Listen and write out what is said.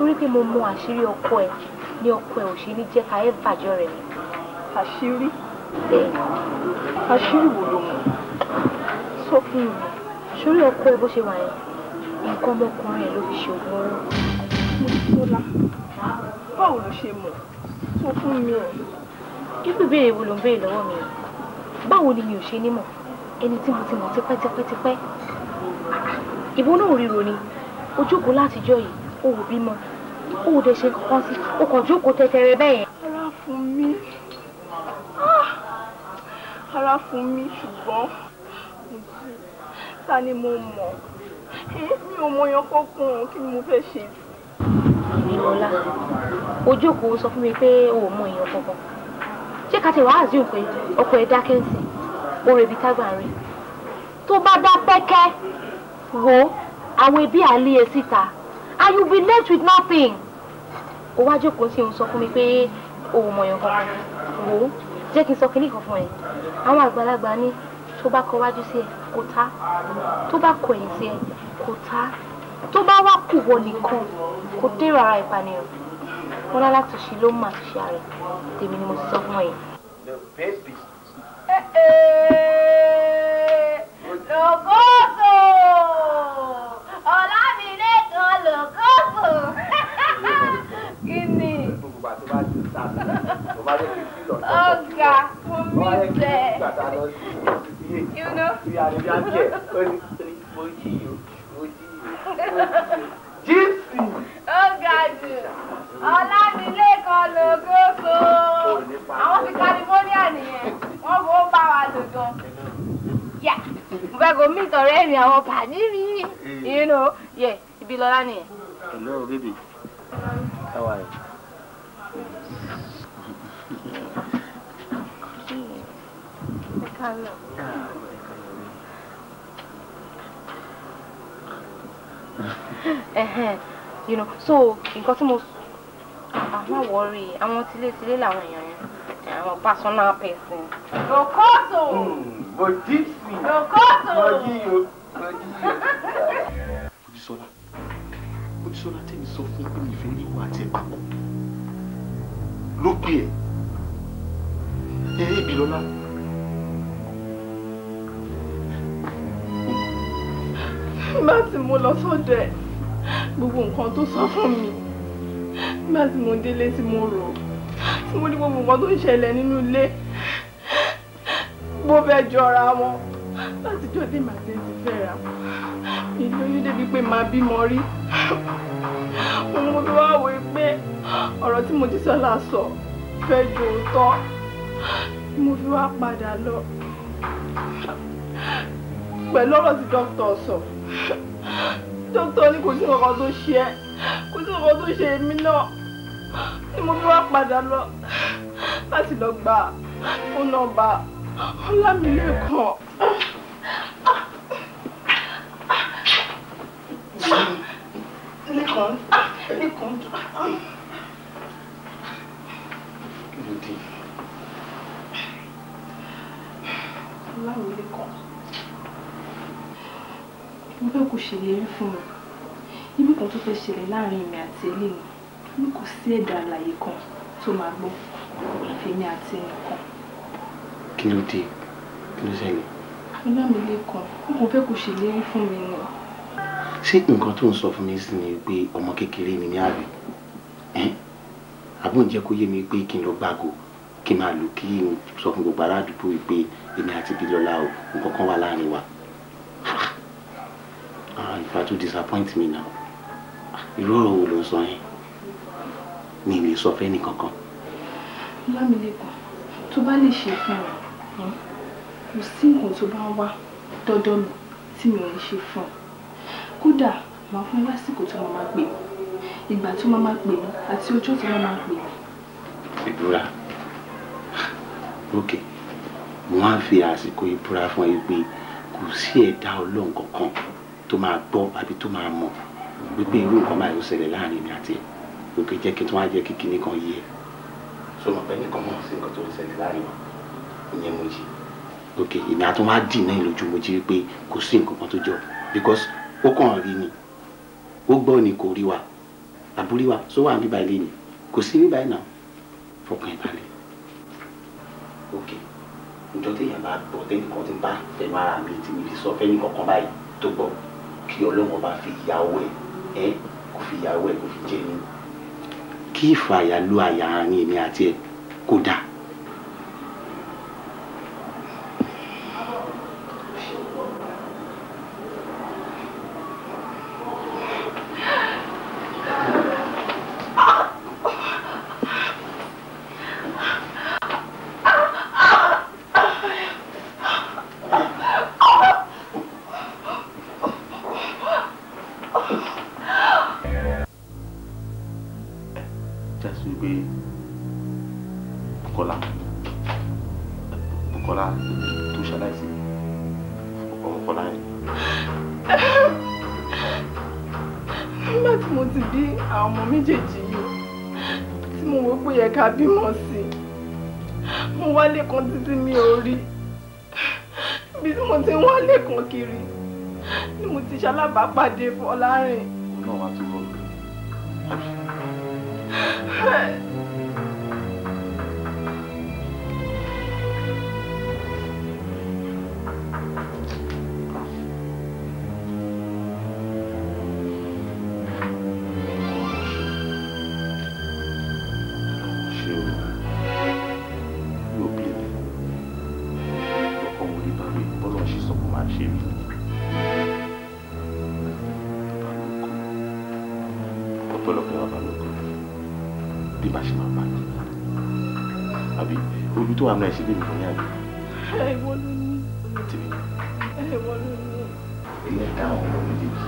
torí pé mo mọ àṣírí ọkọ ẹ ní ọkọ ẹ ò ṣe ní jẹ́ ká ẹ bàjọ́ rẹ̀ ni. Àṣírí? Àṣírí wo ló mọ̀? Sọ fún mi, sórí ọkọ ẹ bó ṣe wà yẹn, nǹkan ọmọkùnrin ẹ ló fi ṣògùn owó. Mojísọ́lá, báwo ló ṣe mọ̀? Sọ fún mi ẹ̀. Irú ìbéèrè wo ló ń béèrè lọ́wọ́ mi? Báwo ni mi ò ṣe ní mọ̀? Ẹni tí mo ti mọ̀ tipẹ́tipẹ́tipẹ́. Ìwọ náà ríro ni, o jókòó látijọ́ yìí, o ò bímọ, o ò dẹ̀ ṣe kankan sí, o kàn jókòó tẹ́tẹ́rẹ́ bẹ́ẹ̀ yẹn. Ara fún mi ṣùgbọ́n ta ni mo mọ̀? Mi ò mọ yan kọ́kàn, kí ni mo fẹ́ ṣe? Ìrọ̀lá, o jókòó sọ fún mi pé o ò mọ èèyàn kankan. Ṣé ká tẹ̀ wá àzíùn pé ọkọ ẹ̀ dákẹ́ ń sìn, o rẹ̀ bí tágbà rẹ̀. Tó bá dá pẹ́kẹ́, wo àwọn ẹbí àlé ẹ síta, and you be left with nothing. O wá jókòó sí òun sọ fún mi pé o ò mọ èèyàn kankan. Wo jẹ́ kí n sọ kinní kan fún ẹ. Àwọn àgbàlagbà ní tó bá kọ wájú sí ẹ kò tá, tó bá kọ ẹ̀yìn sí ẹ kò tá, tó bá wá kù wọ nìkan kò dèrò ara ìpànìyàn. Wọn lá láti ṣe ló mà ṣe ààrẹ tèmi ni mo ti sọ fún ẹ. Lògóso Ọlámilékan lògóso kí ni ọ̀gá fún mi bẹ́ẹ̀ you know. Ọ̀gá jù Ọlámilékan lògóso àwọn ti California nìyẹn wọ́n bó bá wa lò gan. Yeah, mo fẹ́ go meet ọ̀rẹ́ mi àwọn pàdé mi, you know, yeah, ibi lọ́lá nìyẹn. Hello, baby. How are you? You know, so nǹkan tí mo àwọn worry àwọn tilé làwọn èèyàn yẹn àwọn personal person. Lòkóso. Lòkóso. Mojísọ́lá tẹ́mi sọ fún pé mi fẹ́ ní ìwà àti ẹ̀pà pọ̀. Ló pè ẹ́. Ibi lọ́lá. Nígbà tí mo lọ sọ́dọ̀ ẹ̀, gbogbo nǹkan tó sọ fún mi. Nígbà tí mo délé tí mo rò, tí mo ní gbogbo nǹkan tó ń ṣẹlẹ̀ nínú ilé, bó fẹ́ jọra wọn. Láti jọ́ dé màá tẹ́ ti fẹ́ ra. Mi lóyún débi pé màá bímọ rí. Mo tó wá wò pé ọ̀rọ̀ tí Mojísọ́lá sọ fẹ́ jò tọ́. Mo fi wá padà lọ. Pẹ̀lú ọ̀rọ̀ tí dókítà sọ. Dókítà ní kò sí nǹkan tó ṣe ẹ́, kò sí nǹkan tó ṣe èmi náà. Ni mo fi wá padà lọ láti lọ gba fóònù nọ́mbà Ọlámilékan. Lékan. Ọlámilékan. Mo fẹ́ kó ṣèlérí fún mi. Níbi kan tó fẹ́ ṣẹlẹ̀ láàrin mi àti Eléyìí, ní kò sí ẹ̀dá alààyè kan tó máa gbọ́ àfẹ́mi àti ẹnìkan. Kí ló dé? Kí ló ṣẹlẹ̀? Ọlámilékan, mo fẹ́ kó ṣèlérí fún mi ni. Ṣé nǹkan tó ń sọ fún mi sí ni pé ọmọ kékeré ni mí àbí? Àbúrò jẹ́ kó yé mi pé kí n lọ gbàgò, kí n máa lò kí n sọ fún gbogbo ará àdúgbò pé èmi àti Bílọ́lá o, nǹkan kan wà láàrin wa. If I to disappoint me now. Irú ọ̀rọ̀ wo ló ń sọ yẹn? Mi lè sọ fẹ́ nìkankan. Ọlámilékan, tó bá lè ṣe fún ọ, kò sí nǹkan tó bá wá dọ́dọ̀ mi tí mi ò ní ṣe fún ọ. Kódà màá fún lásìkò tó máa pè mí, ìgbà tó máa pè mí àti ọjọ́ tó máa pè mí. Ìbúra. Ok, mo wá ń fi àsìkò ìbúra fún ẹ pé kò sí ẹ̀dá Ọlọ́run kankan tó máa gbọ́ àbí tó máa mọ̀ wípé irú nǹkan báyìí ó ṣẹlẹ̀ láàrin mi àti ẹ̀. Òkè jẹ́ kí n tún wá jẹ́ kí kinní kan yé ẹ. Sọmọ pé nìkan mọ̀ sí nǹkan tó ń ṣẹlẹ̀ láàrin wa. Ìyẹn mo jí. Ok, èmi àtún wá dì náà lójú mo jí wípé kò sí nǹkan kan tó jọ because ó kàn rí ni. Ó gbọ́ ni kò rí wa. àbúrí wa sọ wà bíbá ilé ni kò sí bíbá ẹ̀ náà fọkàn ẹ̀ balẹ̀. ok ìjọ téèyàn bá gbọ́ tẹ́nìkan tí ń bá fẹnu ara mi tí mi fi sọ fẹ́ni kankan báyìí tó gbọ́ kí ọlọ́run bá fi ìyàwó ẹ̀ kò fi ìyàwó ẹ̀ kò fi jẹ́ ní kí ìfàyà lu àyà àárín èmi àti ẹ̀ kó dáa. ká bímọ sí mo wálé kan títí mi ò rí bí mo ti ń wálé kan kiri ni mo ti ṣalábàápàdé Fọlárìn. náà wá tó rọrùn tó wà náà ṣe bí nìkan ní àgbẹ̀. Ẹ̀wọ̀n ló ní. Tèmi. Ẹ̀wọ̀n ló ní. Ilé ẹ̀dá àwọn ọmọ méjèèjì